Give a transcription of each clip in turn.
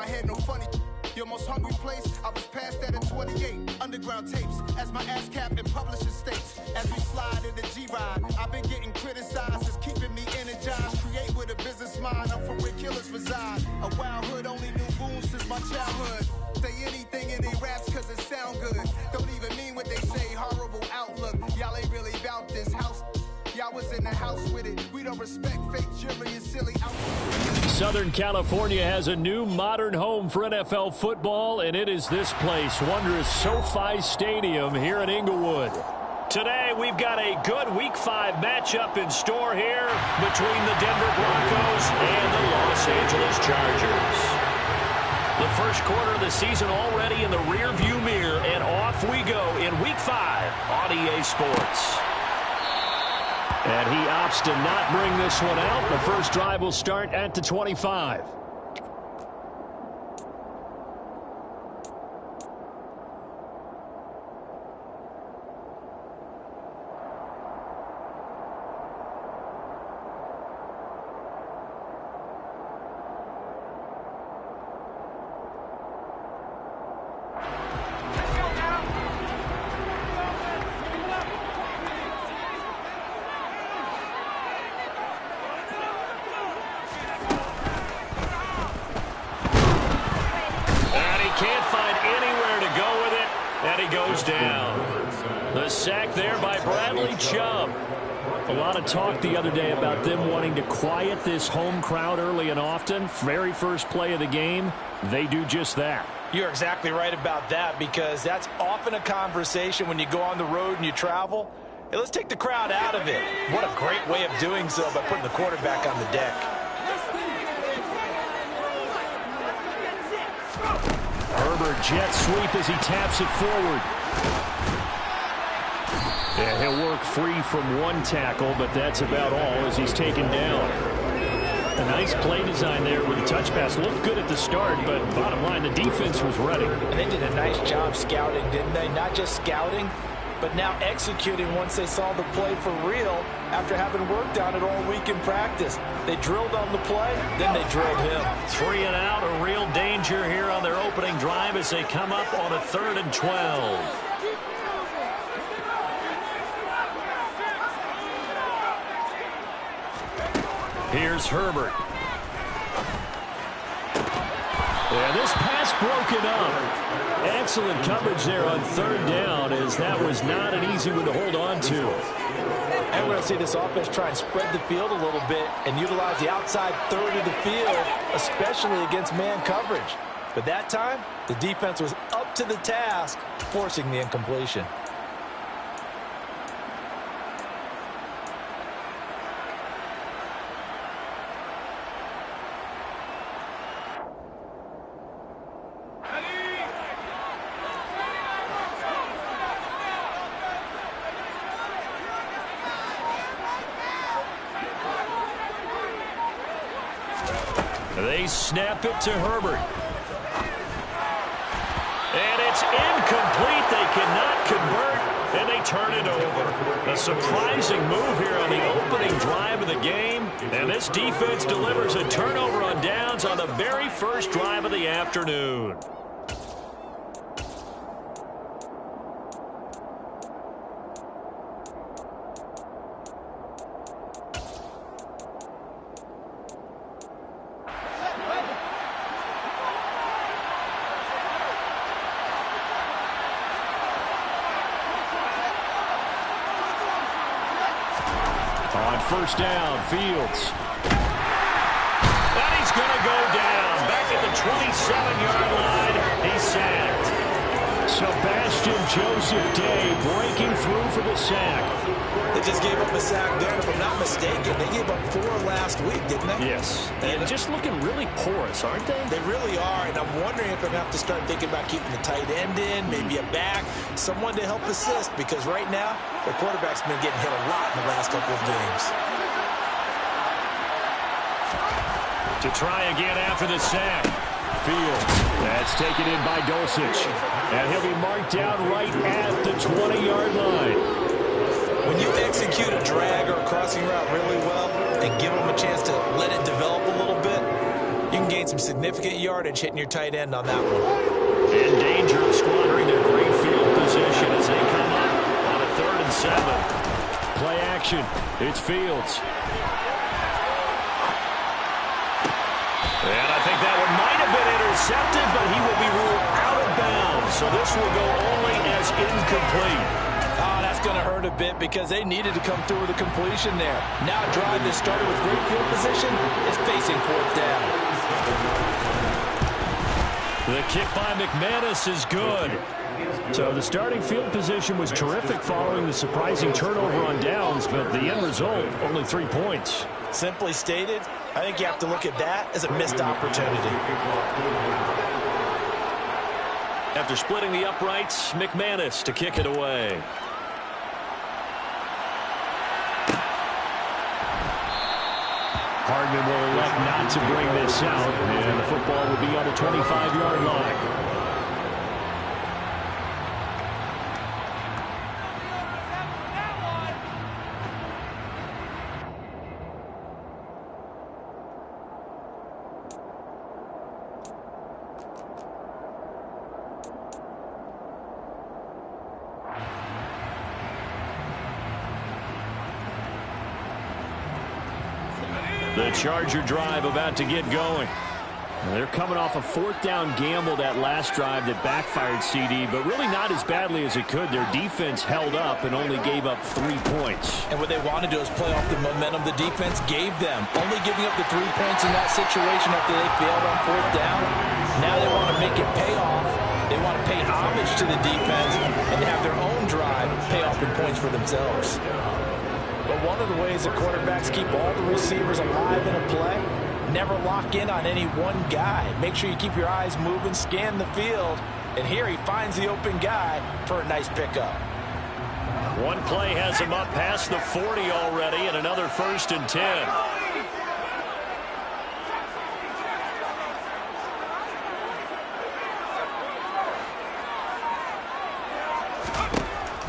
my head, no funny. Your most hungry place, I was past that at 28. Underground tapes, as my ass cap in publishing states. As we slide in the G-Ride, I've been getting criticized as keeping me energized. Create with a business mind, I'm for where killers reside. A wild hood, only knew goons since my childhood. Say anything in they raps cause it sound good. Don't even mean what they say, horrible outlook. Y'all ain't really about this house. Y'all was in the house with it. We don't respect fake jury and silly outlook. Southern California has a new modern home for NFL football, and it is this place, wondrous SoFi Stadium here in Inglewood. Today, we've got a good Week 5 matchup in store here between the Denver Broncos and the Los Angeles Chargers. The first quarter of the season already in the rearview mirror, and off we go in Week 5 on EA Sports. And he opts to not bring this one out. The first drive will start at the 25. Talk the other day about them wanting to quiet this home crowd early and often. Very first play of the game, they do just that. You're exactly right about that, because that's often a conversation when you go on the road and you travel. Hey, let's take the crowd out of it. What a great way of doing so by putting the quarterback on the deck. Herbert jet sweep as he taps it forward. Yeah, he'll work free from one tackle, but that's about all as he's taken down. A nice play design there with a touch pass. Looked good at the start, but bottom line, the defense was ready. And they did a nice job scouting, didn't they? Not just scouting, but now executing once they saw the play for real after having worked on it all week in practice. They drilled on the play, then they drilled him. 3 and out, a real danger here on their opening drive as they come up on a 3rd and 12. Here's Herbert. Yeah, this pass broken up. Excellent coverage there on 3rd down, as that was not an easy one to hold on to. And we're going to see this offense try and spread the field a little bit and utilize the outside third of the field, especially against man coverage. But that time, the defense was up to the task, forcing the incompletion. They snap it to Herbert. And it's incomplete. They cannot convert, and they turn it over. A surprising move here on the opening drive of the game. And this defense delivers a turnover on downs on the very first drive of the afternoon. First down, Fields. And he's going to go down. Back at the 27-yard line. He's sacked. Sebastian Joseph Day breaking through for the sack. They just gave up a sack there, if I'm not mistaken. They gave up 4 last week, didn't they? Yes. And just looking really porous, aren't they? They really are, and I'm wondering if they're going to have to start thinking about keeping the tight end in, maybe a back, someone to help assist, because right now, their quarterback's been getting hit a lot in the last couple of games. To try again after the sack. Fields. That's taken in by Dulcich. And he'll be marked down right at the 20-yard line. When you execute a drag or a crossing route really well and give them a chance to let it develop a little bit, you can gain gain some significant yardage hitting your tight end on that one. In danger of squandering their great field position as they come up on a 3rd and 7. Play action. It's Fields. And I think that one might have been intercepted, but he will be ruled out of bounds. So this will go only as incomplete. Oh, that's going to hurt a bit because they needed to come through with a completion there. Now a drive that started with great field position is facing 4th down. The kick by McManus is good. So the starting field position was terrific following the surprising turnover on downs, but the end result, only 3 points. Simply stated, I think you have to look at that as a missed opportunity. After splitting the uprights, McManus to kick it away. Hardman will elect not to bring this out, and the football will be on the 25-yard line. The Charger drive about to get going. They're coming off a 4th down gamble that last drive that backfired CD, but really not as badly as it could. Their defense held up and only gave up 3 points. And what they want to do is play off the momentum the defense gave them. Only giving up the 3 points in that situation after they failed on 4th down. Now they want to make it pay off. They want to pay homage to the defense and have their own drive pay off in points for themselves. But one of the ways that quarterbacks keep all the receivers alive in a play, never lock in on any one guy. Make sure you keep your eyes moving, scan the field, and here he finds the open guy for a nice pickup. One play has him up past the 40 already, and another 1st and 10.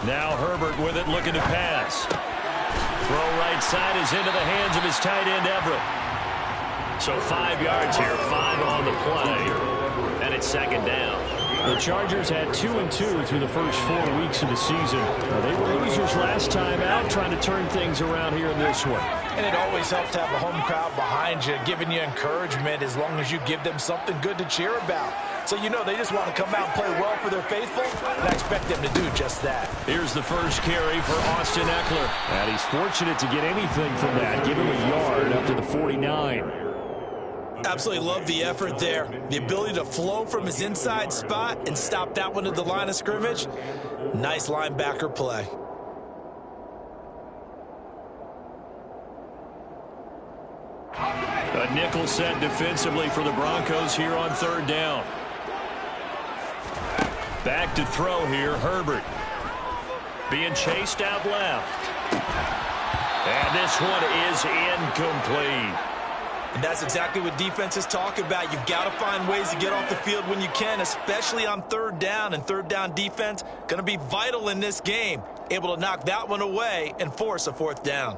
Now Herbert with it, looking to pass. Throw right side is into the hands of his tight end, Everett. So 5 yards here, 5 on the play, and it's 2nd down. The Chargers had 2-2 through the first 4 weeks of the season. They were losers last time out, trying to turn things around here in this one. And it always helps to have a home crowd behind you, giving you encouragement as long as you give them something good to cheer about. So you know they just want to come out and play well for their faithful, and I expect them to do just that. Here's the first carry for Austin Eckler. And he's fortunate to get anything from that. Give him a yard up to the 49. Absolutely love the effort there. The ability to flow from his inside spot and stop that one at the line of scrimmage. Nice linebacker play. A nickel set defensively for the Broncos here on 3rd down. Back to throw here, Herbert. Being chased out left. And this one is incomplete. And that's exactly what defenses talk about. You've got to find ways to get off the field when you can, especially on 3rd down. And 3rd down defense going to be vital in this game. Able to knock that one away and force a 4th down.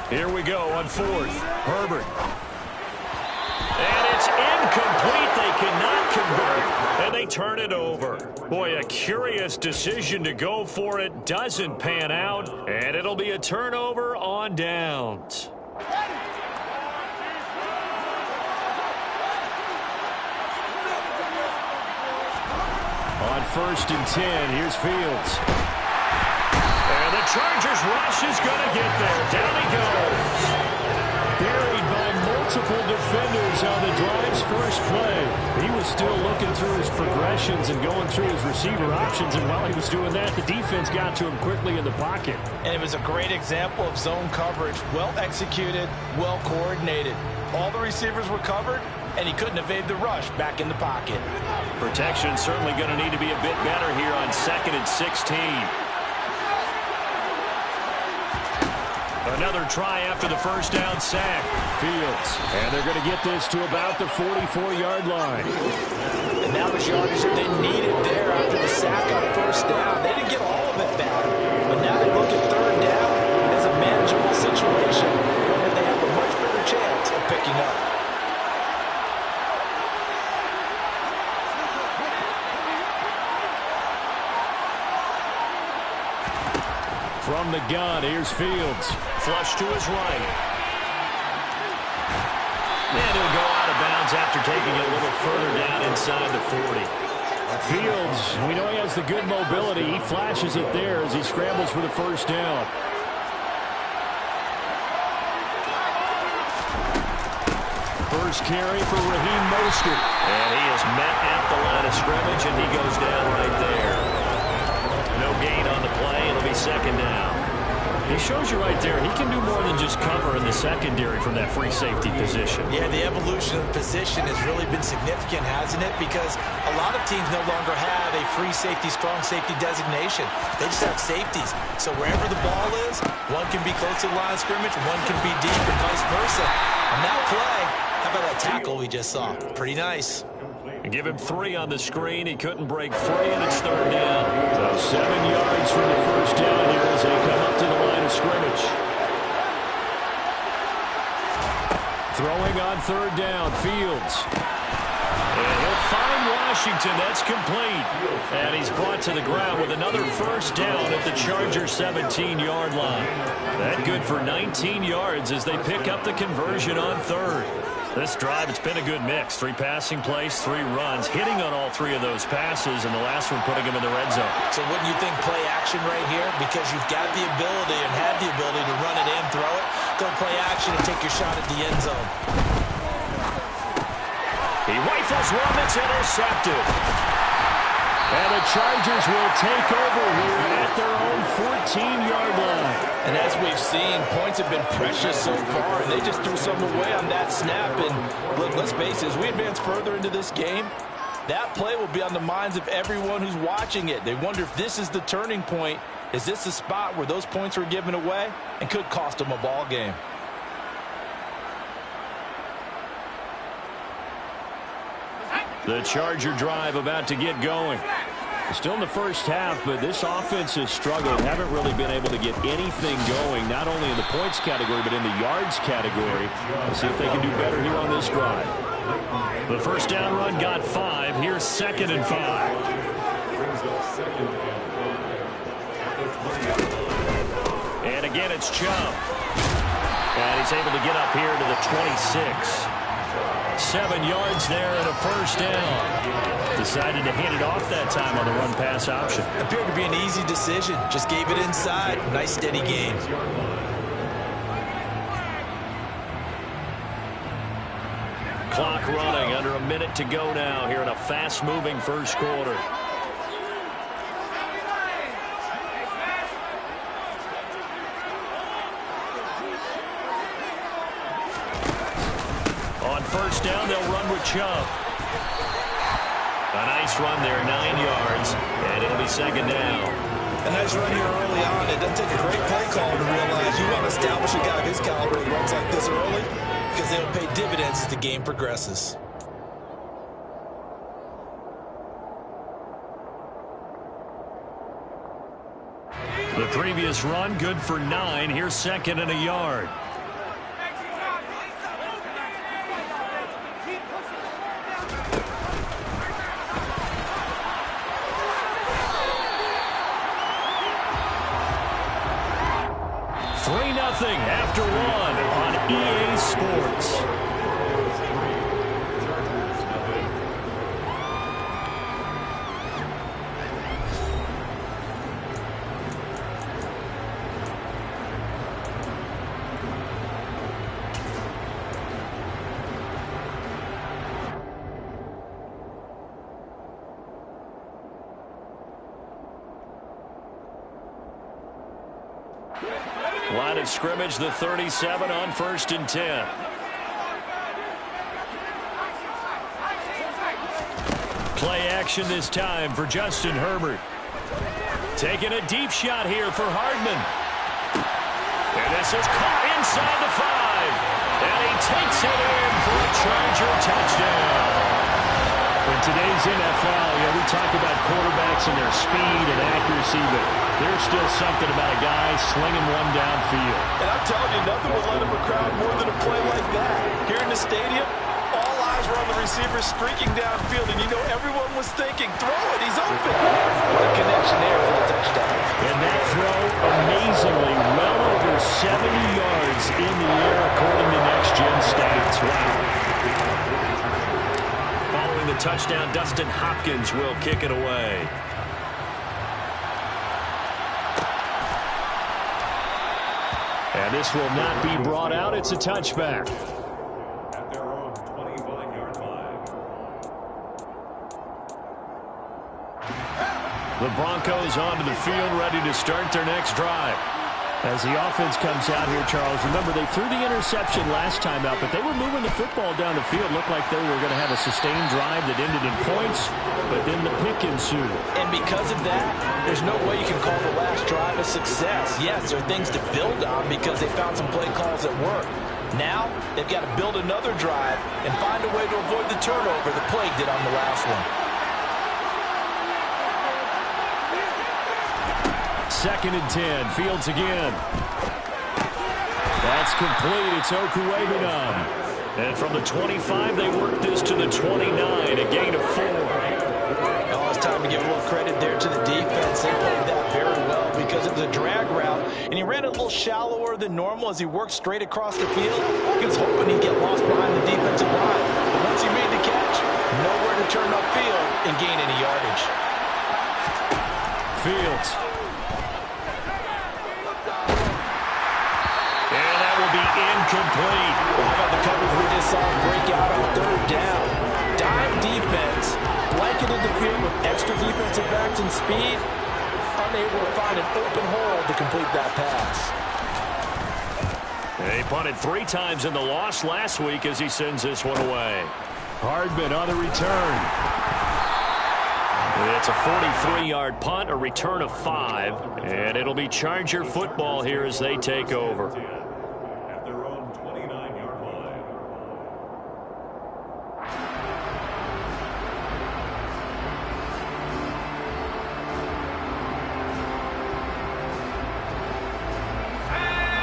Here we go on 4th. Herbert. And it's incomplete. They cannot convert, and they turn it over. Boy, a curious decision to go for it. Doesn't pan out, and it'll be a turnover on downs. On 1st and 10, here's Fields. And the Chargers rush is going to get there. Down he goes. Buried by multiple defenders on the drive's first play. He was still looking through his progressions and going through his receiver options, and while he was doing that, the defense got to him quickly in the pocket. And it was a great example of zone coverage. Well executed, well coordinated. All the receivers were covered, and he couldn't evade the rush back in the pocket. Protection certainly going to need to be a bit better here on 2nd and 16. Another try after the first down sack. Fields. And they're going to get this to about the 44-yard line. And that was yardage that they needed there after the sack on first down. They didn't get all of it back. But now they look at third down as a manageable situation where they have a much better chance of picking up. From the gun, here's Fields. Flush to his right. And he'll go out of bounds after taking it a little further down inside the 40. Fields, we know he has the good mobility. He flashes it there as he scrambles for the first down. First carry for Raheem Mostert. And he is met at the line of scrimmage, and he goes down right there. No gain on the play. It'll be second down. He shows you right there, he can do more than just cover in the secondary from that free safety position. Yeah, the evolution of the position has really been significant, hasn't it? Because a lot of teams no longer have a free safety, strong safety designation. They just have safeties. So wherever the ball is, one can be close to the line of scrimmage, one can be deep, and vice versa. On that play, how about that tackle we just saw? Pretty nice. And give him 3 on the screen. He couldn't break free, and it's third down. So 7 yards from the first down here as they come up to the line of scrimmage. Throwing on third down, Fields. And he'll find Washington. That's complete. And he's brought to the ground with another first down at the Chargers' 17-yard line. That good for 19 yards as they pick up the conversion on third. This drive, it's been a good mix. 3 passing plays, 3 runs, hitting on all 3 of those passes, and the last one putting him in the red zone. So wouldn't you think play action right here? Because you've got the ability and have the ability to run it in, throw it, go play action, and take your shot at the end zone. He rifles one that's intercepted. And the Chargers will take over here at their own 14-yard line. And as we've seen, points have been precious so far, and they just threw some away on that snap. And look, let's face it, as we advance further into this game, that play will be on the minds of everyone who's watching it. They wonder if this is the turning point. Is this the spot where those points were given away and could cost them a ball game? The Charger drive about to get going. Still in the first half, but this offense has struggled. Haven't really been able to get anything going, not only in the points category, but in the yards category. Let's see if they can do better here on this drive. The first down run got 5. Here's 2nd and 5. And again, it's Chubb. And he's able to get up here to the 26. 7 yards there and a first down. Decided to hand it off that time on the run-pass option. Appeared to be an easy decision. Just gave it inside. Nice, steady gain. Clock running. Under a minute to go now here in a fast-moving first quarter. On first down, they'll run with Chubb. A nice run there, 9 yards, and it'll be second down. A nice run here early on. It doesn't take a great play call to realize you want to establish a guy of his caliber who runs like this early because they'll pay dividends as the game progresses. The previous run, good for 9. Here's 2nd and a yard. After 1 on EA Sports. Line of scrimmage, the 37 on 1st and 10. Play action this time for Justin Herbert. Taking a deep shot here for Hardman. And this This is caught inside the 5. And he takes it in for a Charger touchdown. In today's NFL, we talk about quarterbacks and their speed and accuracy, but there's still something about a guy slinging one downfield. And I'm telling you, nothing will light up a crowd more than a play like that. Here in the stadium, all eyes were on the receiver streaking downfield, and you know everyone was thinking, throw it, he's open. What a connection there for the touchdown. And that throw, amazingly, well over 70 yards in the air, according to Next Gen Stats. Wow. Following the touchdown, Dustin Hopkins will kick it away. And this will not be brought out. It's a touchback. At their own 25-yard line. The Broncos onto the field, ready to start their next drive. As the offense comes out here, Charles, remember they threw the interception last time out, but they were moving the football down the field. Looked like they were going to have a sustained drive that ended in points, but then the pick ensued. And because of that, there's no way you can call the last drive a success. Yes, there are things to build on because they found some play calls that work. Now, they've got to build another drive and find a way to avoid the turnover the plague did on the last one. 2nd and 10. Fields again. That's complete. It's Okuwebunam. And from the 25, they work this to the 29, a gain of 4. Oh, it's time to give a little credit there to the defense. They played that very well because it was a drag route, and he ran it a little shallower than normal as he worked straight across the field. He was hoping he'd get lost behind the defensive line. But once he made the catch, nowhere to turn upfield and gain any yardage. Fields. Incomplete. Well, how about the coverage we just saw break out on 3rd down? Dime defense, blanketed the field with extra defensive backs and speed, unable to find an open hole to complete that pass. They punted 3 times in the loss last week as he sends this one away. Hardman on the return. It's a 43-yard punt, a return of 5, and it'll be Charger football here as they take over. At their own 29-yard line.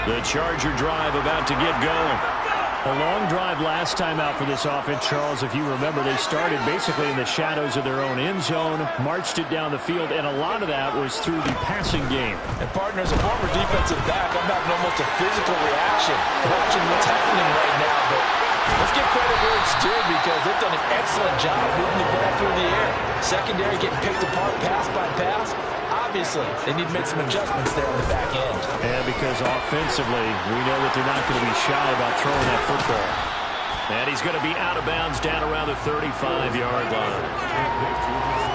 The Charger drive about to get going. A long drive last time out for this offense, Charles. If you remember, they started basically in the shadows of their own end zone, marched it down the field, and a lot of that was through the passing game. And partner, as a former defensive back, I'm having almost a physical reaction watching what's happening right now. But let's give credit where it's due because they've done an excellent job moving the ball through the air. Secondary getting picked apart pass by pass. Obviously, they need to make some adjustments there on the back end. And because offensively, we know that they're not going to be shy about throwing that football. And he's going to be out of bounds down around the 35-yard line.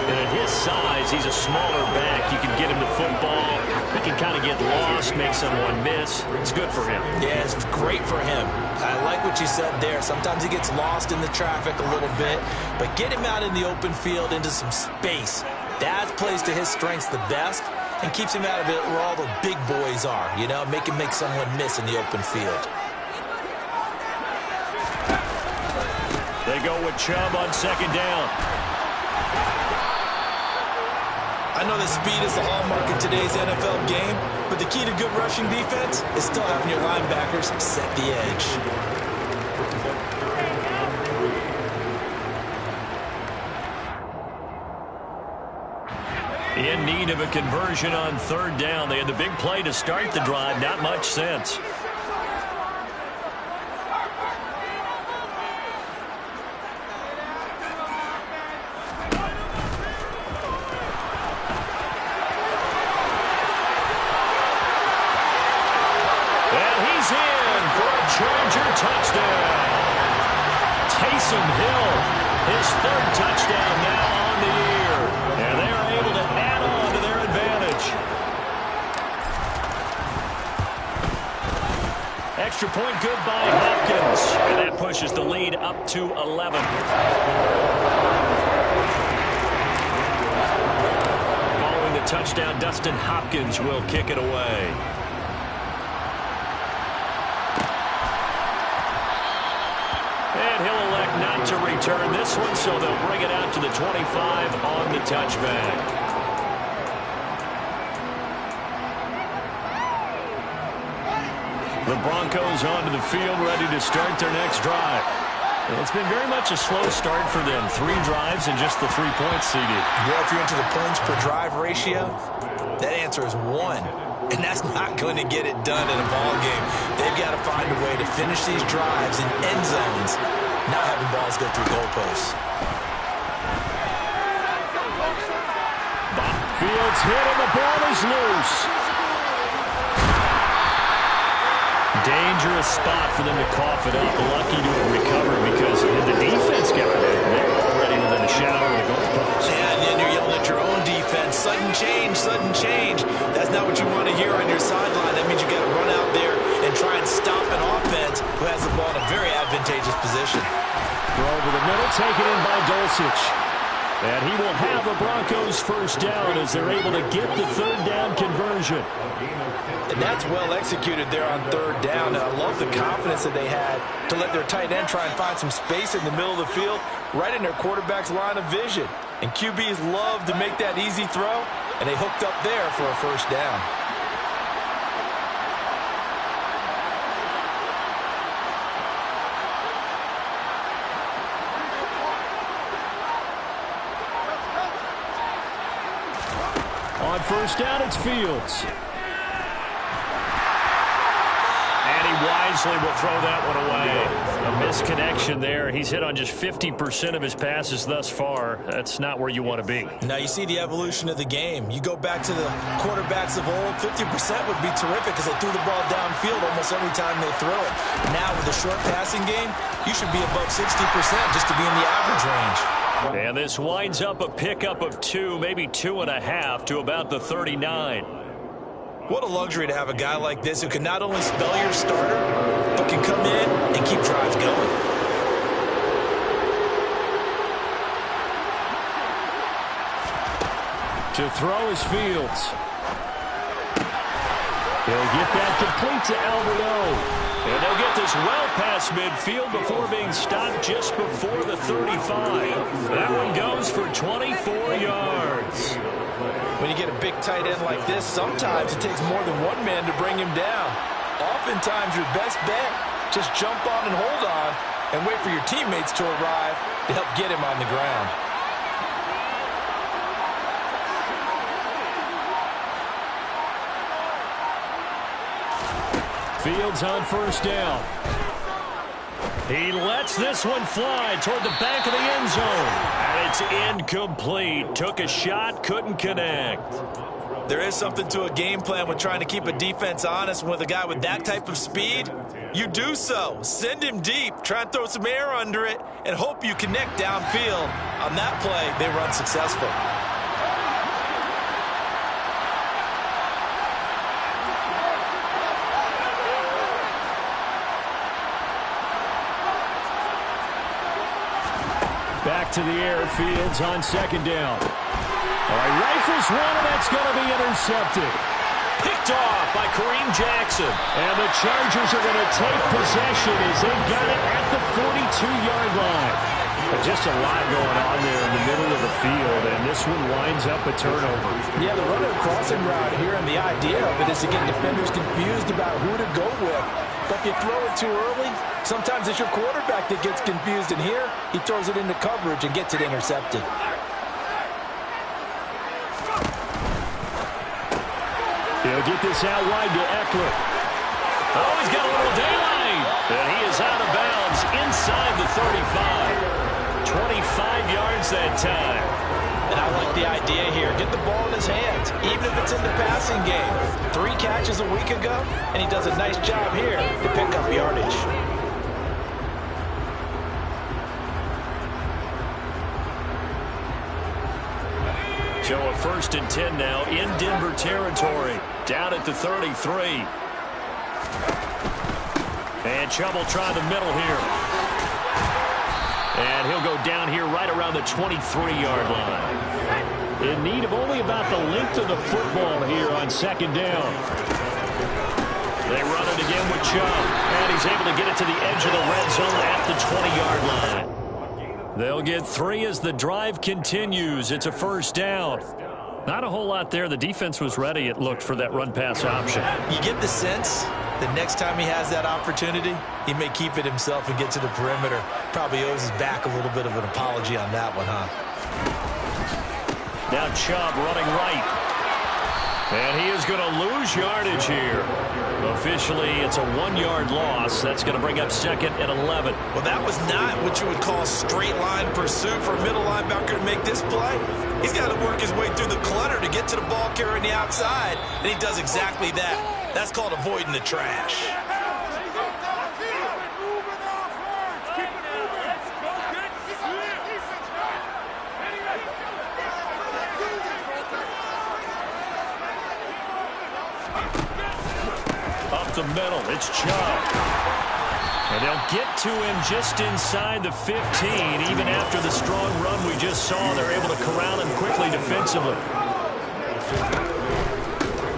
And at his size, he's a smaller back. You can get him the football. He can kind of get lost, make someone miss. It's good for him. Yeah, it's great for him. I like what you said there. Sometimes he gets lost in the traffic a little bit, but get him out in the open field into some space. That plays to his strengths the best and keeps him out of it where all the big boys are, you know, make him make someone miss in the open field. They go with Chubb on 2nd down. I know that speed is the hallmark in today's NFL game, but the key to good rushing defense is still having your linebackers set the edge. In need of a conversion on 3rd down. They had the big play to start the drive. Not much sense. And he's in for a Charger touchdown. Taysom Hill, his 3rd touchdown now on the year. And they are able to add on to their advantage. Extra point good by Hopkins. And that pushes the lead up to 11. Following the touchdown, Dustin Hopkins will kick it away. this one, so they'll bring it out to the 25 on the touchback. The Broncos onto the field, ready to start their next drive. It's been very much a slow start for them. 3 drives and just the 3 points seeded. Yeah, if you're into the points per drive ratio, that answer is 1. And that's not going to get it done in a ball game. They've got to find a way to finish these drives in end zones, not having balls go through goalposts. Fields hit and the ball is loose. Dangerous spot for them to cough it up. Lucky to have recovered because the defense got it. They're already within a shadow of the goalpost. Yeah, and then you're yelling at your own defense. Sudden change, sudden change. That's not what you want to hear on your sideline. That means you got to run out there and try and stop an offense who has the ball in a very advantageous position. Throw over the middle, taken in by Dulcich. And he will have the Broncos first down as they're able to get the 3rd down conversion. And that's well executed there on 3rd down. And I love the confidence that they had to let their tight end try and find some space in the middle of the field, right in their quarterback's line of vision. And QBs love to make that easy throw, and they hooked up there for a first down. On first down, it's Fields. And he wisely will throw that one away. A misconnection there. He's hit on just 50% of his passes thus far. That's not where you want to be. Now you see the evolution of the game. You go back to the quarterbacks of old, 50% would be terrific because they threw the ball downfield almost every time they throw it. Now with the short passing game, you should be above 60% just to be in the average range. And this winds up a pickup of 2, maybe 2.5 to about the 39. What a luxury to have a guy like this who can not only spell your starter, but can come in and keep drives going. To throw is Fields. He'll get that complete to Alberto. And they'll get this well past midfield before being stopped just before the 35. That one goes for 24 yards. When you get a big tight end like this, sometimes it takes more than one man to bring him down. Oftentimes, your best bet, just jump on and hold on and wait for your teammates to arrive to help get him on the ground. Fields on first down. He lets this one fly toward the back of the end zone. And it's incomplete. Took a shot, couldn't connect. There is something to a game plan with trying to keep a defense honest. With a guy with that type of speed, you do so. Send him deep, try and throw some air under it, and hope you connect downfield. On that play, they were unsuccessful. Back to the air, Fields on second down. All right, rifles one, and that's going to be intercepted. Picked off by Kareem Jackson. And the Chargers are going to take possession as they've got it at the 42-yard line. But just a lot going on there in the middle of the field, and this one winds up a turnover. Yeah, the runner crossing route here, and the idea of it is to get defenders confused about who to go with. But if you throw it too early, sometimes it's your quarterback that gets confused, and here he throws it into coverage and gets it intercepted. He'll get this out wide to Eckler. Oh, he's got a little daylight. And he is out of bounds inside the 35. 25 yards that time. And I like the idea here. Get the ball in his hands, even if it's in the passing game. 3 catches a week ago, and he does a nice job here to pick up yardage. So a 1st and 10 now in Denver territory. Down at the 33. And Chubb will try the middle here. And he'll go down here right around the 23-yard line. In need of only about the length of the football here on second down. They run it again with Chubb. And he's able to get it to the edge of the red zone at the 20-yard line. They'll get 3 as the drive continues. It's a first down. Not a whole lot there. The defense was ready, it looked, for that run-pass option. You get the sense that next time he has that opportunity, he may keep it himself and get to the perimeter. Probably owes his back a little bit of an apology on that one, huh? Now Chubb running right. And he is going to lose yardage here. Officially, it's a 1-yard loss. That's going to bring up second and 11. Well, that was not what you would call straight line pursuit for a middle linebacker to make this play. He's got to work his way through the clutter to get to the ball carrier on the outside, and he does exactly that. That's called avoiding the trash. The middle, it's Chubb. And they'll get to him just inside the 15. Even after the strong run we just saw, they're able to corral him quickly defensively.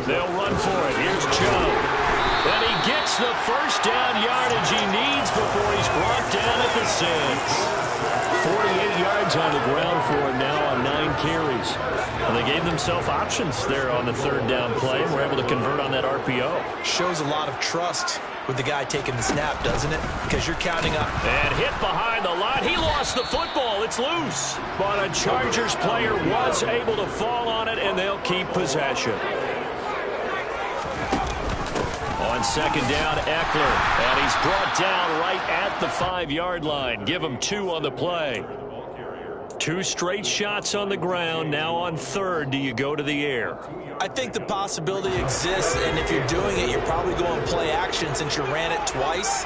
They'll run for it. Here's Chubb. And he gets the first down yardage he needs before he's brought down at the 6. 48 yards on the ground for him now on 9 carries. And they gave themselves options there on the third down play and were able to convert on that RPO. Shows a lot of trust with the guy taking the snap, doesn't it? Because you're counting up. And hit behind the line. He lost the football. It's loose. But a Chargers player was able to fall on it, and they'll keep possession. On second down, Eckler. And he's brought down right at the 5-yard line. Give him 2 on the play. 2 straight shots on the ground. Now on third, do you go to the air? I think the possibility exists, and if you're doing it, you're probably going play action since you ran it twice.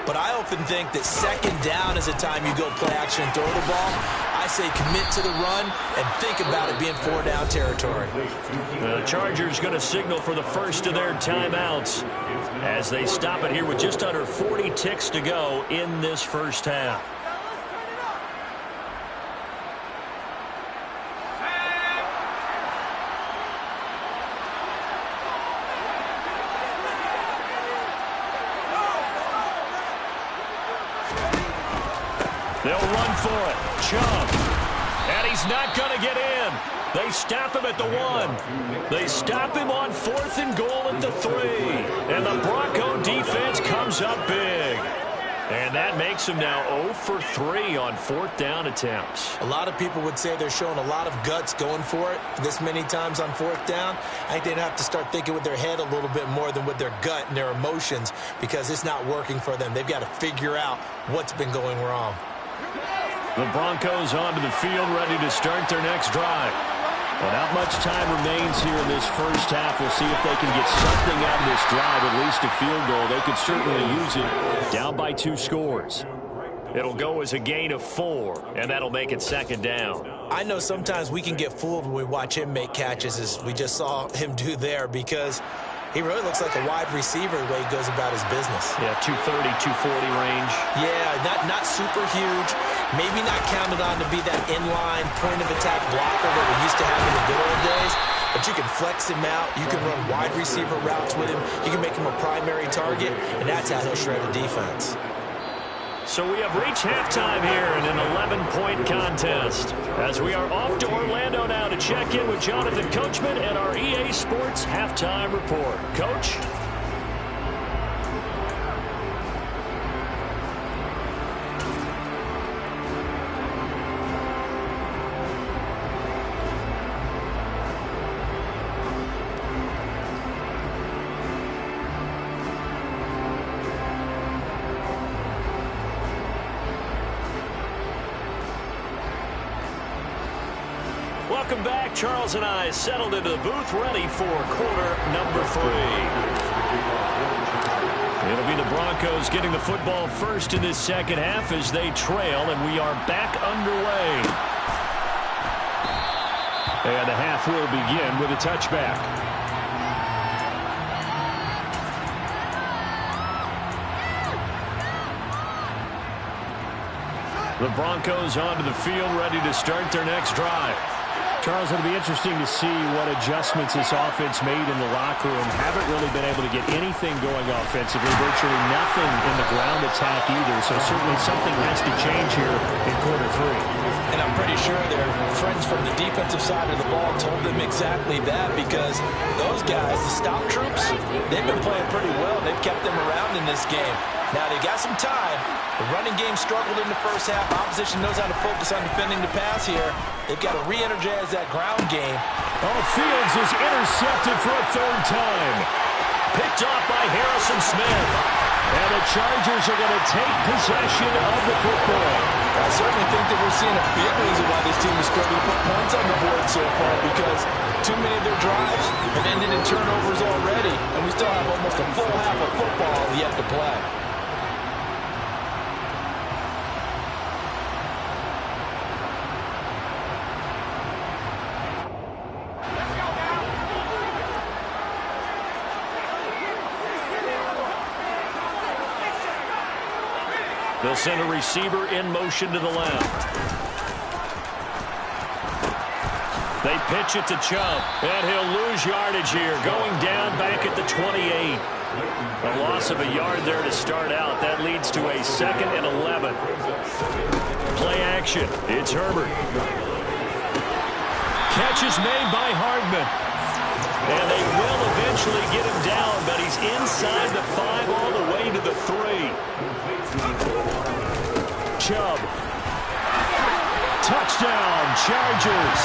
But I often think that second down is a time you go play action and throw the ball. I say commit to the run and think about it being 4-down territory. The Chargers going to signal for the first of their timeouts as they stop it here with just under 40 ticks to go in this first half. They'll run for it. Chubb. And he's not going to get in. They stop him at the 1. They stop him on 4th and goal at the 3. And the Bronco defense comes up big. And that makes him now 0 for 3 on 4th down attempts. A lot of people would say they're showing a lot of guts going for it this many times on 4th down. I think they'd have to start thinking with their head a little bit more than with their gut and their emotions because it's not working for them. They've got to figure out what's been going wrong. The Broncos onto the field, ready to start their next drive. Well, not much time remains here in this first half. We'll see if they can get something out of this drive, at least a field goal. They could certainly use it. Down by 2 scores. It'll go as a gain of 4, and that'll make it second down. I know sometimes we can get fooled when we watch him make catches, as we just saw him do there, because he really looks like a wide receiver the way he goes about his business. Yeah, 230, 240 range. Yeah, not super huge. Maybe not counted on to be that inline point-of-attack blocker that we used to have in the good old days. But you can flex him out. You can run wide receiver routes with him. You can make him a primary target, and that's how he'll shred a defense. So we have reached halftime here in an 11-point contest. As we are off to Orlando now to check in with Jonathan Coachman and our EA Sports Halftime Report. Coach? Welcome back. Charles and I settled into the booth, ready for quarter number 3. It'll be the Broncos getting the football first in this second half as they trail, and we are back underway. And the half will begin with a touchback. The Broncos onto the field, ready to start their next drive. Charles, it'll be interesting to see what adjustments this offense made in the locker room. Haven't really been able to get anything going offensively, virtually nothing in the ground attack either. So certainly something has to change here in quarter three. And I'm pretty sure their friends from the defensive side of the ball told them exactly that, because those guys, the stop troops, they've been playing pretty well. They've kept them around in this game. Now, they got some time. The running game struggled in the first half. Opposition knows how to focus on defending the pass here. They've got to re-energize that ground game. Oh, Fields is intercepted for a third time. Picked off by Harrison Smith. And the Chargers are going to take possession of the football. I certainly think that we're seeing a big reason why this team is struggling to put points on the board so far, because too many of their drives have ended in turnovers already, and we still have almost a full half of football yet to play. They'll send a receiver in motion to the left. They pitch it to Chubb, and he'll lose yardage here, going down back at the 28. A loss of a yard there to start out. That leads to a 2nd and 11. Play action. It's Herbert. Catch is made by Hardman. And they will eventually get him down, but he's inside the 5 all the way to the 3. Chubb. Touchdown, Chargers.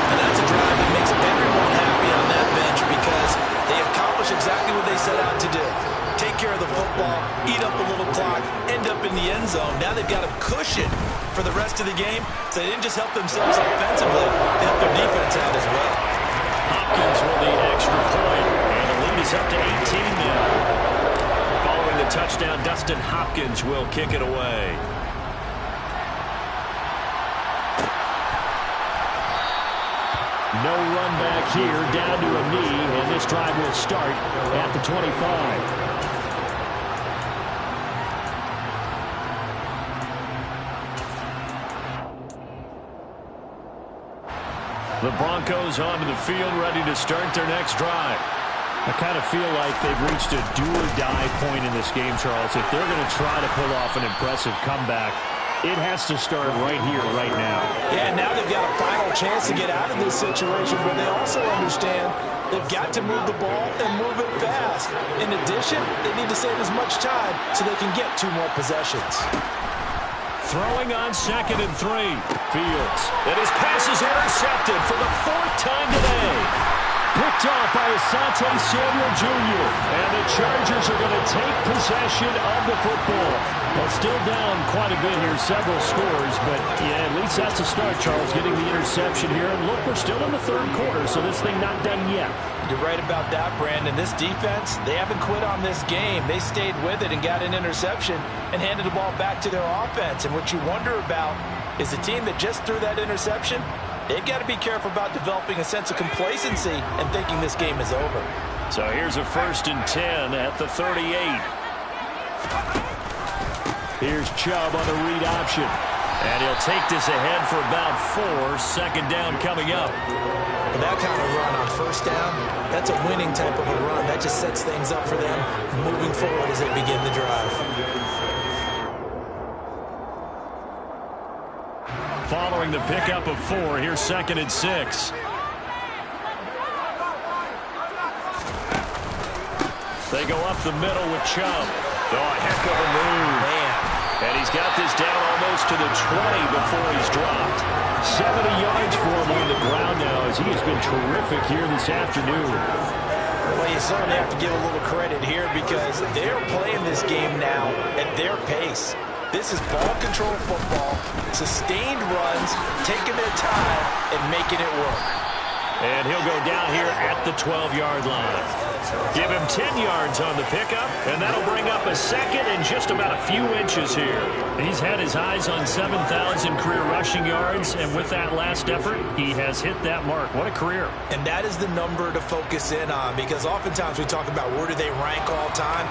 And that's a drive that makes everyone happy on that bench, because they accomplish exactly what they set out to do. Take care of the football, eat up a little clock, end up in the end zone. Now they've got a cushion for the rest of the game, so they didn't just help themselves offensively, they helped their defense out as well. Hopkins will need extra point, and the lead is up to 18 now. Following the touchdown, Dustin Hopkins will kick it away. No run back here, down to a knee, and this drive will start at the 25. The Broncos onto the field, ready to start their next drive. I kind of feel like they've reached a do-or-die point in this game, Charles. If they're going to try to pull off an impressive comeback, it has to start right here, right now. Yeah, now they've got a final chance to get out of this situation, but they also understand they've got to move the ball and move it fast. In addition, they need to save as much time so they can get 2 more possessions. Throwing on 2nd and 3. Fields. And his pass is intercepted for the 4th time today. Picked off by Asante Samuel Jr. And the Chargers are going to take possession of the football. Well, still down quite a bit here, several scores, but yeah, at least that's a start, Charles, getting the interception here. And look, we're still in the 3rd quarter, so this thing not done yet. You're right about that, Brandon. This defense, they haven't quit on this game. They stayed with it and got an interception and handed the ball back to their offense. And what you wonder about is the team that just threw that interception, they've got to be careful about developing a sense of complacency and thinking this game is over. So here's a 1st and 10 at the 38. Here's Chubb on the read option. And he'll take this ahead for about 4. 2nd down coming up. And that kind of run on 1st down, that's a winning type of a run. That just sets things up for them moving forward as they begin the drive. Following the pickup of 4, here's 2nd and 6. They go up the middle with Chubb. Oh, a heck of a move. Man. And he's got this down almost to the 20 before he's dropped. 70 yards for him on the ground now, as he has been terrific here this afternoon. Well, you certainly have to give a little credit here, because they're playing this game now at their pace. This is ball control football, sustained runs, taking their time and making it work. And he'll go down here at the 12-yard line. Give him 10 yards on the pickup, and that'll bring up a 2nd and just about a few inches here. He's had his eyes on 7,000 career rushing yards, and with that last effort, he has hit that mark. What a career. And that is the number to focus in on, because oftentimes we talk about where do they rank all time.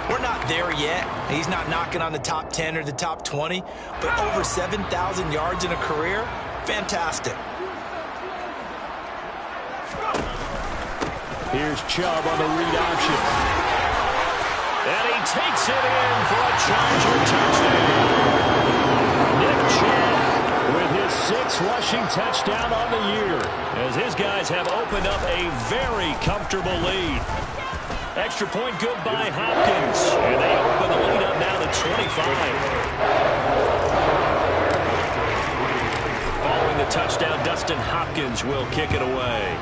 We're not there yet. He's not knocking on the top 10 or the top 20, but over 7,000 yards in a career, fantastic. Here's Chubb on the read option. And he takes it in for a Charger touchdown. Nick Chubb with his 6th rushing touchdown on the year, as his guys have opened up a very comfortable lead. Extra point good by Hopkins, and they open the lead up now to 25. Following the touchdown, Dustin Hopkins will kick it away.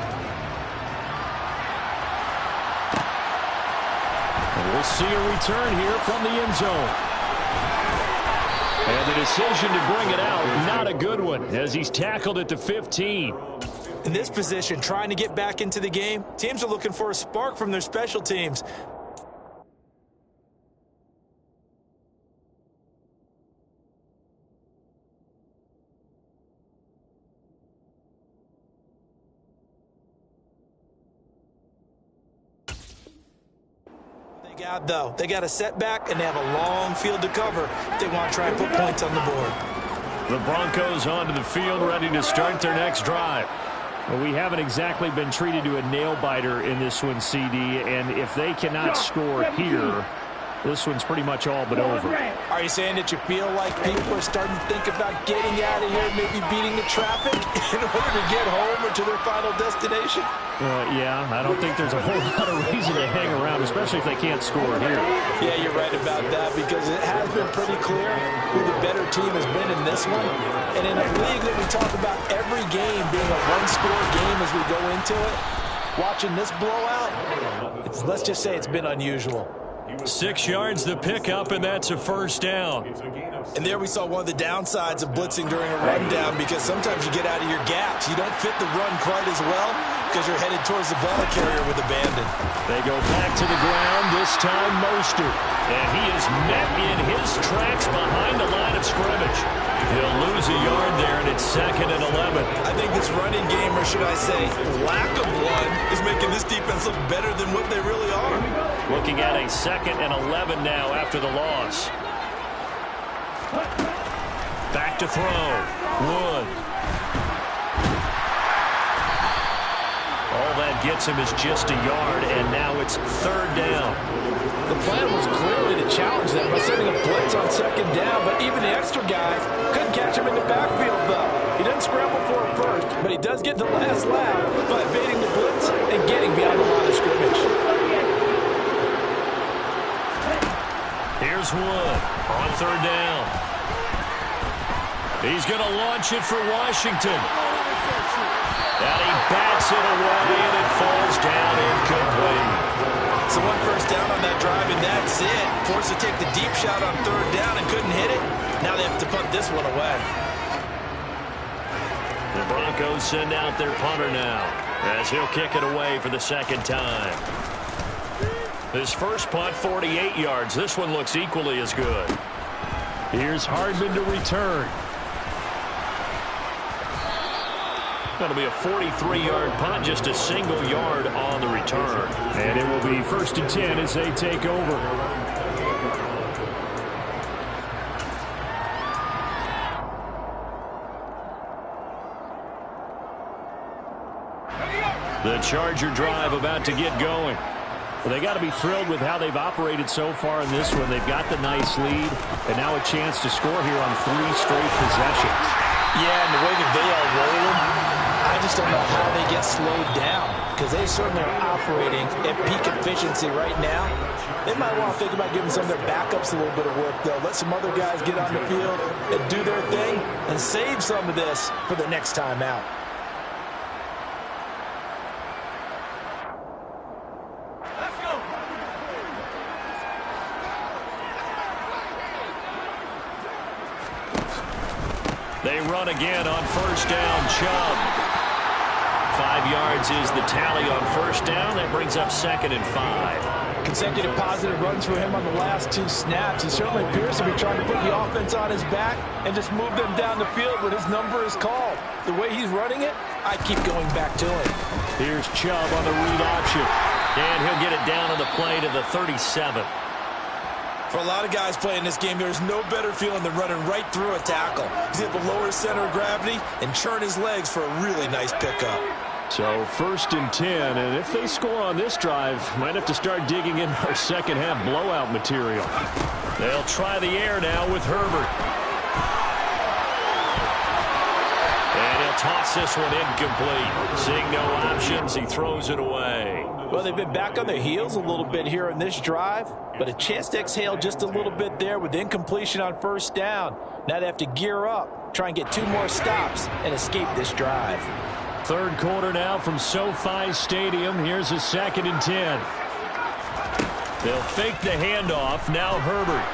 And we'll see a return here from the end zone. And the decision to bring it out, not a good one, as he's tackled at the 15. In this position, trying to get back into the game, teams are looking for a spark from their special teams. They got a setback, and they have a long field to cover if they want to try and put points on the board. The Broncos onto the field, ready to start their next drive. Well, we haven't exactly been treated to a nail-biter in this one, CD, and if they cannot score here, this one's pretty much all but over. Are you saying that you feel like people are starting to think about getting out of here, maybe beating the traffic in order to get home or to their final destination? Yeah, I don't think there's a whole lot of reason to hang around, especially if they can't score here. Yeah, you're right about that, because it has been pretty clear who the better team has been in this one. And in a league that we talk about every game being a one-score game as we go into it, watching this blowout, let's just say it's been unusual. 6 yards the pickup, and that's a first down. And there we saw one of the downsides of blitzing during a rundown, because sometimes you get out of your gaps. You don't fit the run quite as well because you're headed towards the ball carrier with abandon. They go back to the ground, this time Mostert. And he is met in his tracks behind the line of scrimmage. He'll lose a yard there, and it's 2nd and 11. I think this running game, or should I say lack of one, is making this defense look better than what they really are. Looking at a 2nd and 11 now after the loss. Back to throw. Wood. All that gets him is just a yard, and now it's 3rd down. The plan was clearly to challenge them by sending a blitz on 2nd down, but even the extra guys couldn't catch him in the backfield, though. He doesn't scramble for it first, but he does get the last lap by evading the blitz and getting beyond the line of scrimmage. Here's Wood on 3rd down. He's going to launch it for Washington. And he bats it away, and it falls down incomplete. So 1 first down on that drive, and that's it. Forced to take the deep shot on 3rd down and couldn't hit it. Now they have to punt this one away. The Broncos send out their punter now, as he'll kick it away for the 2nd time. His first punt, 48 yards. This one looks equally as good. Here's Hardman to return. That'll be a 43-yard punt, just a single yard on the return. And it will be 1st and 10 as they take over. The Charger drive about to get going. Well, they got to be thrilled with how they've operated so far in this one. They've got the nice lead, and now a chance to score here on 3 straight possessions. Yeah, and the way that they are rolling, I just don't know how they get slowed down, because they certainly are operating at peak efficiency right now. They might want to think about giving some of their backups a little bit of work, though. Let some other guys get on the field and do their thing and save some of this for the next time out. They run again on 1st down. Chubb. 5 yards is the tally on 1st down. That brings up 2nd and 5. Consecutive positive runs for him on the last 2 snaps. He certainly appears to be trying to put the offense on his back and just move them down the field when his number is called. The way he's running it, I keep going back to him. Here's Chubb on the read option. And he'll get it down on the play to the 37. For a lot of guys playing this game, there's no better feeling than running right through a tackle. He's able to lower his center of gravity and churn his legs for a really nice pickup. So 1st and 10, and if they score on this drive, might have to start digging in our second half blowout material. They'll try the air now with Herbert. And he'll toss this one incomplete. Seeing no options, he throws it away. Well, they've been back on their heels a little bit here on this drive, but a chance to exhale just a little bit there with incompletion on 1st down. Now they have to gear up, try and get 2 more stops, and escape this drive. 3rd quarter now from SoFi Stadium. Here's a 2nd and 10. They'll fake the handoff. Now Herbert.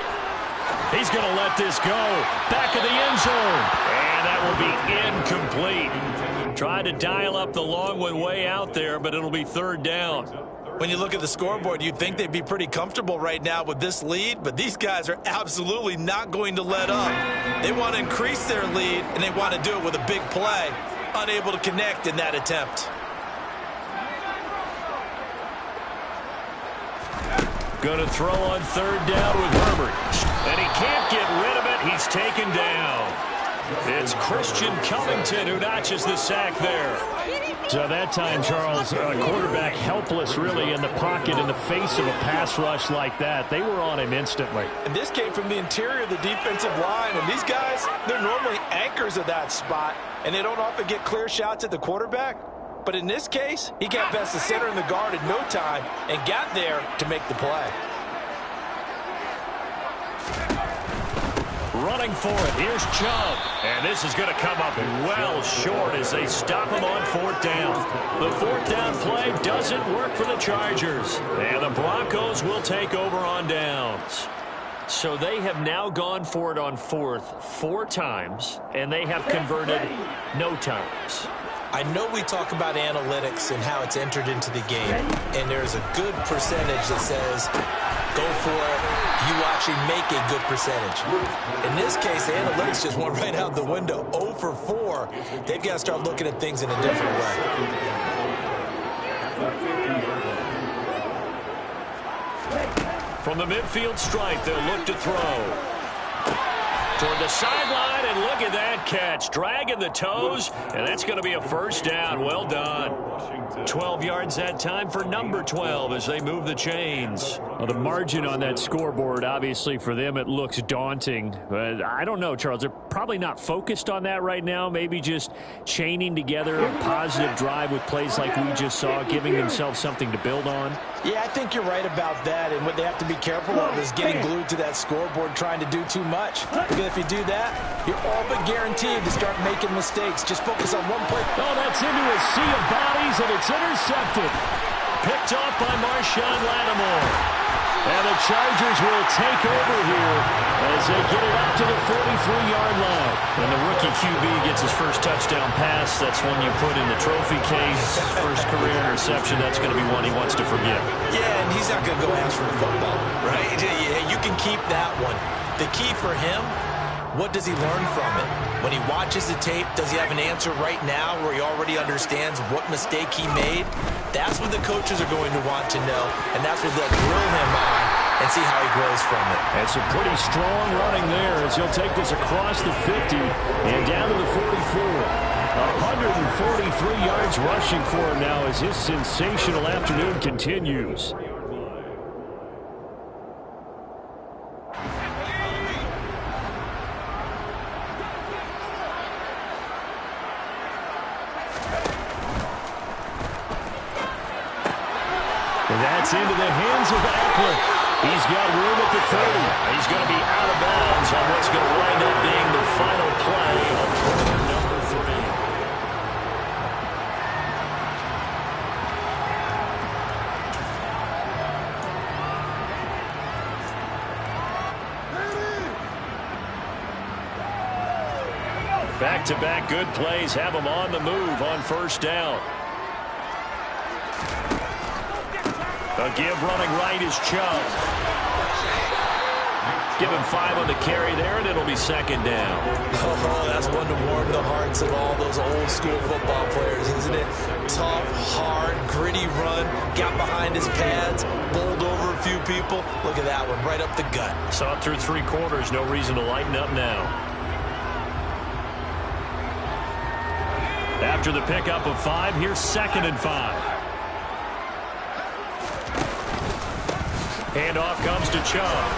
He's going to let this go. Back of the end zone. And that will be incomplete. Try to dial up the long one way out there, but it'll be 3rd down. When you look at the scoreboard, you'd think they'd be pretty comfortable right now with this lead, but these guys are absolutely not going to let up. They want to increase their lead, and they want to do it with a big play. Unable to connect in that attempt. Going to throw on 3rd down with Herbert. And he can't get rid of it. He's taken down. It's Christian Covington who notches the sack there. So that time, Charles, quarterback helpless really in the pocket in the face of a pass rush like that. They were on him instantly. And this came from the interior of the defensive line. And these guys, they're normally anchors of that spot. And they don't often get clear shots at the quarterback. But in this case, he got past the center and the guard in no time and got there to make the play. Running for it. Here's Chubb. And this is going to come up well short as they stop him on 4th down. The 4th down play doesn't work for the Chargers. And the Broncos will take over on downs. So they have now gone for it on 4th 4 times, and they have converted no times. I know we talk about analytics and how it's entered into the game, and there's a good percentage that says, go for it, you actually make a good percentage. In this case, the analytics just went right out the window. 0 for 4. They've got to start looking at things in a different way. From the midfield stripe, they'll look to throw. Toward the sideline, and look at that catch. Dragging the toes, and that's going to be a 1st down. Well done. 12 yards that time for number 12 as they move the chains. Well, the margin on that scoreboard, obviously, for them, it looks daunting. But I don't know, Charles. They're probably not focused on that right now. Maybe just chaining together a positive drive with plays like we just saw, giving themselves something to build on. Yeah, I think you're right about that. And what they have to be careful of is getting glued to that scoreboard, trying to do too much. Because if you do that, you're all but guaranteed to start making mistakes. Just focus on one play. Oh, that's into a sea of bodies, and it's intercepted. Picked off by Marshawn Lattimore. And the Chargers will take over here as they get it up to the 43-yard line. And the rookie QB gets his first touchdown pass. That's one you put in the trophy case. First career interception, that's going to be one he wants to forget. Yeah, and he's not going to go ask for the football, right? You can keep that one. The key for him, what does he learn from it? When he watches the tape, does he have an answer right now where he already understands what mistake he made? That's what the coaches are going to want to know, and that's what they'll grill him on and see how he grows from it. That's a pretty strong running there as he'll take this across the 50 and down to the 44. 143 yards rushing for him now as his sensational afternoon continues. That's into the hands of Eckler. He's got room at the 30. He's going to be out of bounds on what's going to wind up being the final play of quarter number 3. Back-to-back good plays have him on the move on 1st down. A give running right is Chubb. Give him 5 on the carry there, and it'll be 2nd down. Oh, that's one to warm the hearts of all those old school football players, isn't it? Tough, hard, gritty run. Got behind his pads, bowled over a few people. Look at that one, right up the gut. Saw it through 3 quarters. No reason to lighten up now. After the pickup of 5, here's 2nd and 5. Handoff comes to Chubb.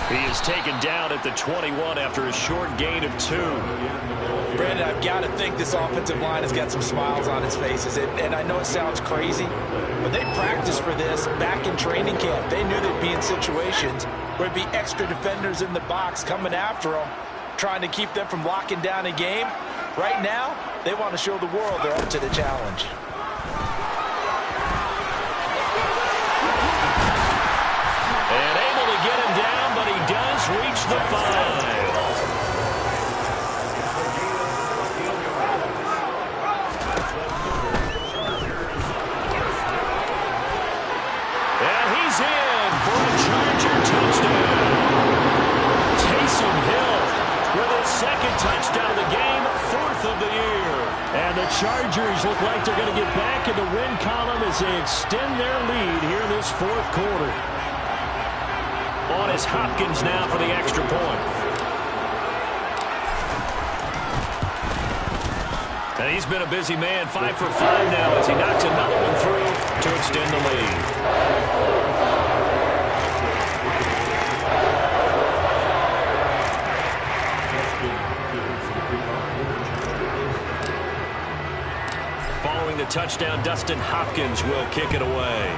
He is taken down at the 21 after a short gain of 2. Brandon, I've got to think this offensive line has got some smiles on its faces. And I know it sounds crazy, but they practiced for this back in training camp. They knew they'd be in situations where there'd be extra defenders in the box coming after them, trying to keep them from locking down a game. Right now, they want to show the world they're up to the challenge. And able to get him down, but he does reach the 5. And he's in for a Charger touchdown. Taysom Hill with his 2nd touchdown of the game, 4th of the year. And the Chargers look like they're going to get back in the win column as they extend their lead here in this 4th quarter. On is Hopkins now for the extra point. And he's been a busy man, 5 for 5 now as he knocks another one through to extend the lead. Following the touchdown, Dustin Hopkins will kick it away.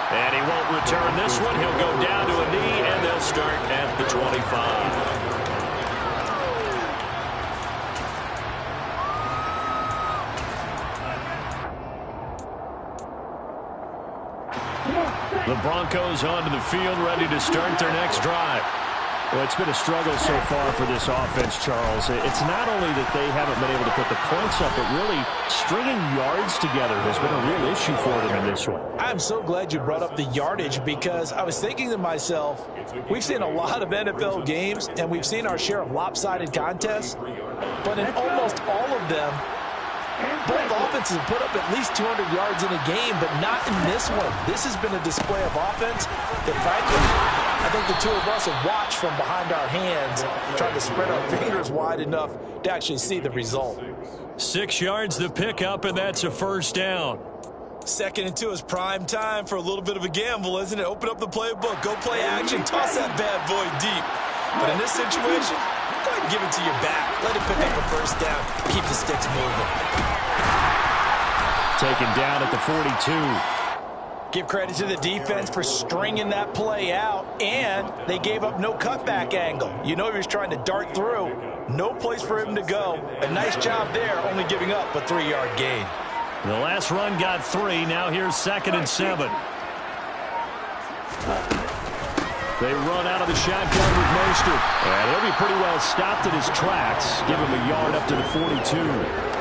And he won't return this one. He'll go down to a knee, and they'll start at the 25. The Broncos onto the field, ready to start their next drive. Well, it's been a struggle so far for this offense, Charles. It's not only that they haven't been able to put the points up, but really stringing yards together has been a real issue for them in this one. I'm so glad you brought up the yardage because I was thinking to myself, we've seen a lot of NFL games, and we've seen our share of lopsided contests, but in almost all of them, both offenses have put up at least 200 yards in a game, but not in this one. This has been a display of offense that, frankly, I think the two of us have watched from behind our hands, trying to spread our fingers wide enough to actually see the result. 6 yards the pickup, and that's a 1st down. 2nd and 2 is prime time for a little bit of a gamble, isn't it? Open up the playbook, go play action, toss that bad boy deep. But in this situation, go ahead and give it to your back. Let it pick up a 1st down. Keep the sticks moving. Taken down at the 42. Give credit to the defense for stringing that play out, and they gave up no cutback angle. You know he was trying to dart through. No place for him to go. A nice job there, only giving up a 3-yard gain. The last run got 3. Now here's 2nd and 7. They run out of the shotgun with Mostert. And he'll be pretty well stopped in his tracks. Give him a yard up to the 42.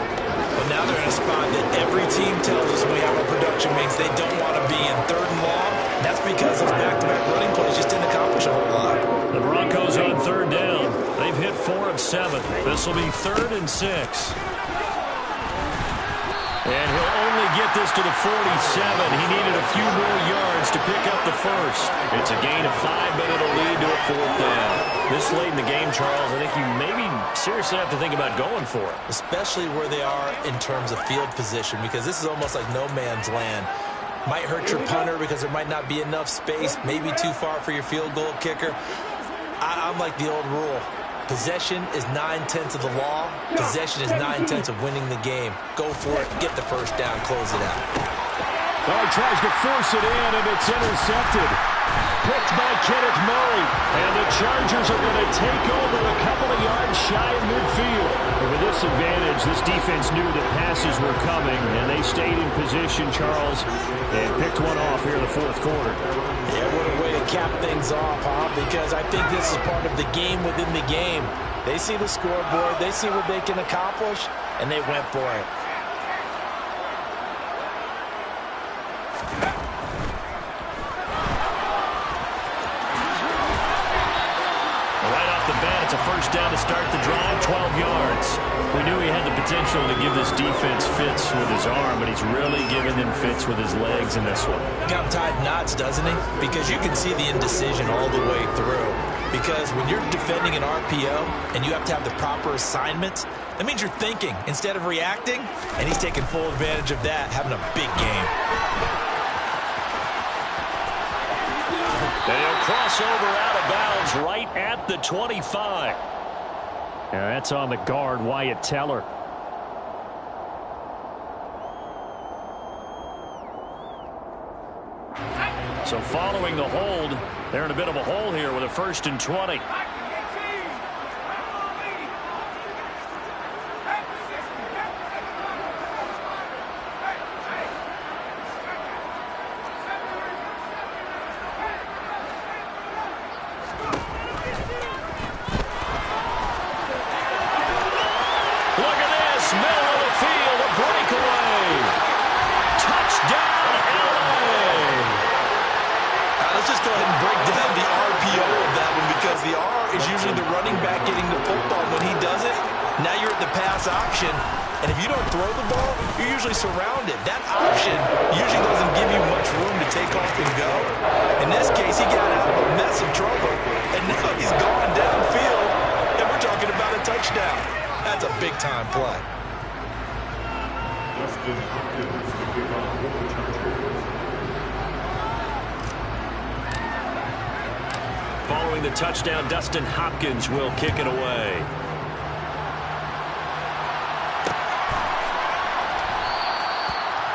But now they're in a spot that every team tells us when we have our production means they don't want to be in 3rd and long. That's because those back-to-back running plays just didn't accomplish a whole lot. The Broncos on 3rd down. They've hit 4 of 7. This will be 3rd and 6. And he'll only get this to the 47. He needed a few more yards to pick up the 1st. It's a gain of 5, but it'll lead to a 4th down. This late in the game, Charles, I think you maybe seriously have to think about going for it. Especially where they are in terms of field position, because this is almost like no man's land. Might hurt your punter because there might not be enough space, maybe too far for your field goal kicker. I'm like the old rule. Possession is 9/10 of the law. Possession is 9/10 of winning the game. Go for it. Get the 1st down. Close it out. Oh, he tries to force it in, and it's intercepted. Picked by Kenneth Murray. And the Chargers are going to take over a couple of yards shy of midfield. And with this advantage, this defense knew that passes were coming, and they stayed in position, Charles, and picked one off here in the 4th quarter. Yeah, what a way to cap things off, huh? Because I think this is part of the game within the game. They see the scoreboard, they see what they can accomplish, and they went for it. It's a 1st down to start the drive, 12 yards. We knew he had the potential to give this defense fits with his arm, but he's really giving them fits with his legs in this one. Got him tied knots, doesn't he? Because you can see the indecision all the way through. because when you're defending an RPO and you have to have the proper assignments, that means you're thinking instead of reacting, and he's taking full advantage of that, having a big game. And he'll cross over out of bounds right at the 25. Yeah, that's on the guard, Wyatt Teller. So following the hold, they're in a bit of a hole here with a 1st and 20. Look at this, middle of the field, a breakaway. Touchdown, LA. Let's just go ahead and break down the RPO of that one, because the R is usually the running back getting the football. When he does it, now you're at the pass option. And if you don't throw the ball, you're usually surrounded. That option usually doesn't give you much room to take off and go. In this case, he got out of a mess of trouble, and now he's gone downfield, and we're talking about a touchdown. That's a big-time play. Following the touchdown, Dustin Hopkins will kick it away.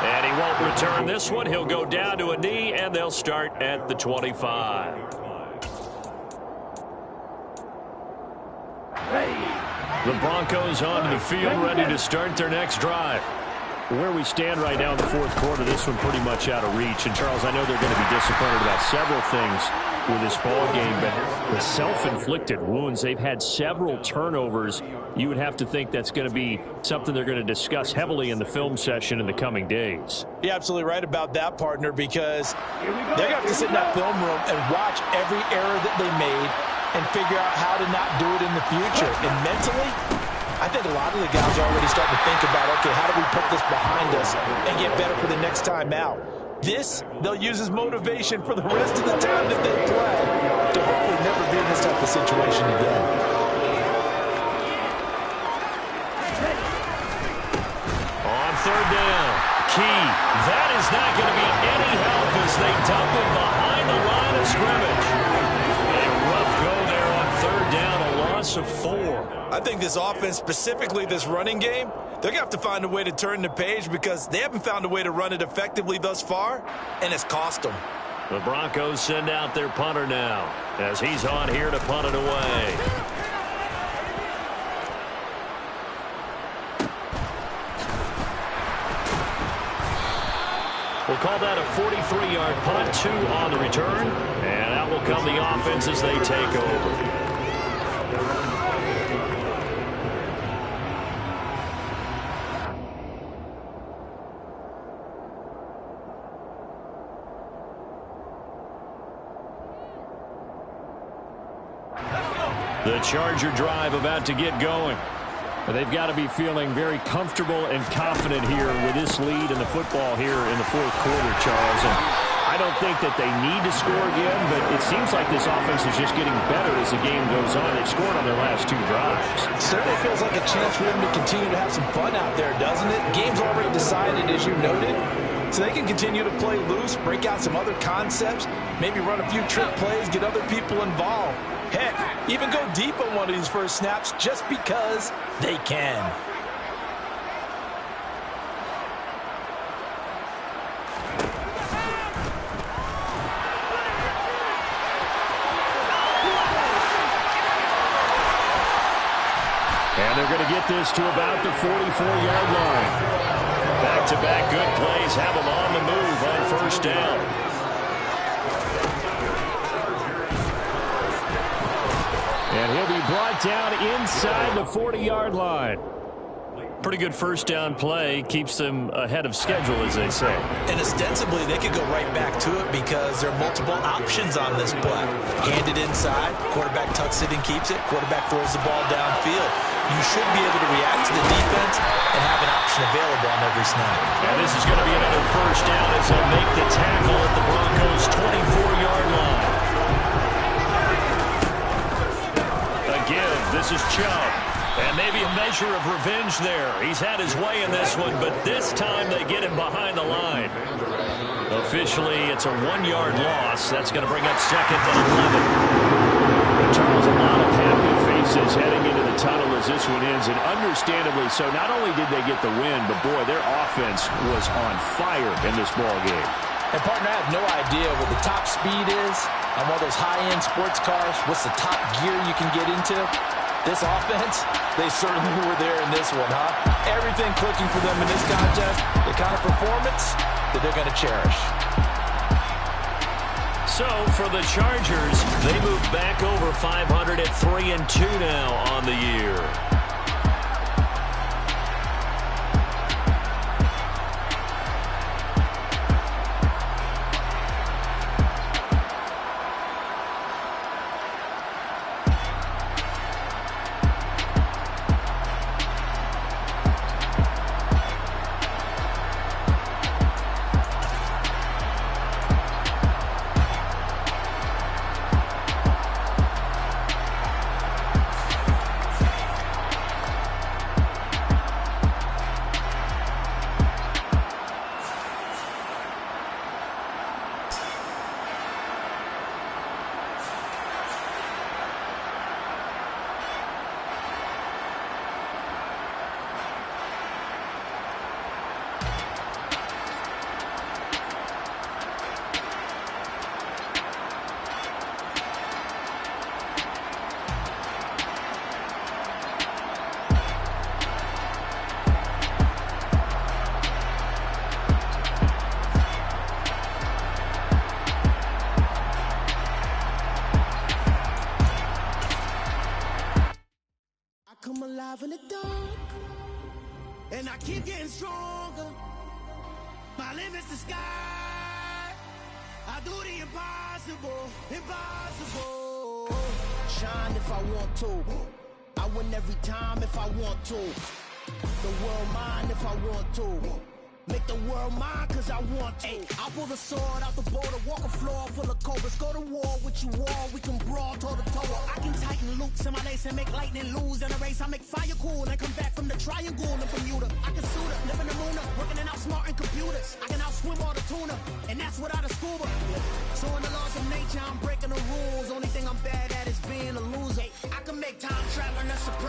And he won't return this one. He'll go down to a knee, and they'll start at the 25. The Broncos onto the field, ready to start their next drive. Where we stand right now in the 4th quarter, this one pretty much out of reach. And, Charles, I know they're going to be disappointed about several things with this ball game, but the self-inflicted wounds, they've had several turnovers. You would have to think that's going to be something they're going to discuss heavily in the film session in the coming days. You're absolutely right about that, partner, because they're going to have to sit in that film room and watch every error that they made and figure out how to not do it in the future. And mentally, I think a lot of the guys are already starting to think about, okay, how do we put this behind us and get better for the next time out? This, they'll use as motivation for the rest of the time that they play to hopefully never be in this type of situation again. On 3rd down, Key. That is not going to be any help as they dump it behind the line of scrimmage. A rough go there on 3rd down, a loss of 4. I think this offense, specifically this running game, they're going to have to find a way to turn the page, because they haven't found a way to run it effectively thus far, and it's cost them. The Broncos send out their punter now as he's on here to punt it away. We'll call that a 43-yard punt, 2 on the return, and out will come the offense as they take over. The Charger drive about to get going. They've got to be feeling very comfortable and confident here with this lead in the football here in the 4th quarter, Charles. And I don't think that they need to score again, but it seems like this offense is just getting better as the game goes on. They've scored on their last 2 drives. Certainly feels like a chance for them to continue to have some fun out there, doesn't it? Game's already decided, as you noted. So they can continue to play loose, break out some other concepts, maybe run a few trick plays, get other people involved. Heck, even go deep on one of these first snaps just because they can. And they're going to get this to about the 44-yard line. Back-to-back good plays have them on the move on 1st down. And he'll be brought down inside the 40-yard line. Pretty good 1st down play. Keeps them ahead of schedule, as they say. And ostensibly, they could go right back to it because there are multiple options on this play. Hand it inside, quarterback tucks it and keeps it, quarterback throws the ball downfield. You should be able to react to the defense and have an option available on every snap. And this is going to be another 1st down as they'll make the tackle at the Broncos' 24-yard line. measure of revenge there. He's had his way in this one, but this time they get him behind the line. Officially, it's a 1-yard loss. That's going to bring up second and 11. But Charles, a lot of happy faces heading into the tunnel as this one ends, and understandably so. Not only did they get the win, but boy, their offense was on fire in this ball game. And partner, I have no idea what the top speed is on one of those high-end sports cars. What's the top gear you can get into? This offense, they certainly were there in this one, huh? Everything clicking for them in this contest, the kind of performance that they're going to cherish. So for the Chargers, they move back over 500 at 3-2 now on the year. Come alive in the dark, and I keep getting stronger. My limit's the sky. I do the impossible, impossible. Shine if I want to. I win every time if I want to. The world mine if I want to. Make the world mine cause I want to. I'll pull the sword out the border, walk a floor full of cobras. Go to war with you all, we can brawl toe to toe. I can tighten loops in my lace and make lightning lose in a race. I make fire cool and come back from the triangle in Bermuda. I can suit up, live in the moon, working and outsmarting computers. I can outswim all the tuna, and that's without a scuba. So in the laws of nature, I'm breaking the rules. Only thing I'm bad at is being a loser. I can make time traveling a surprise.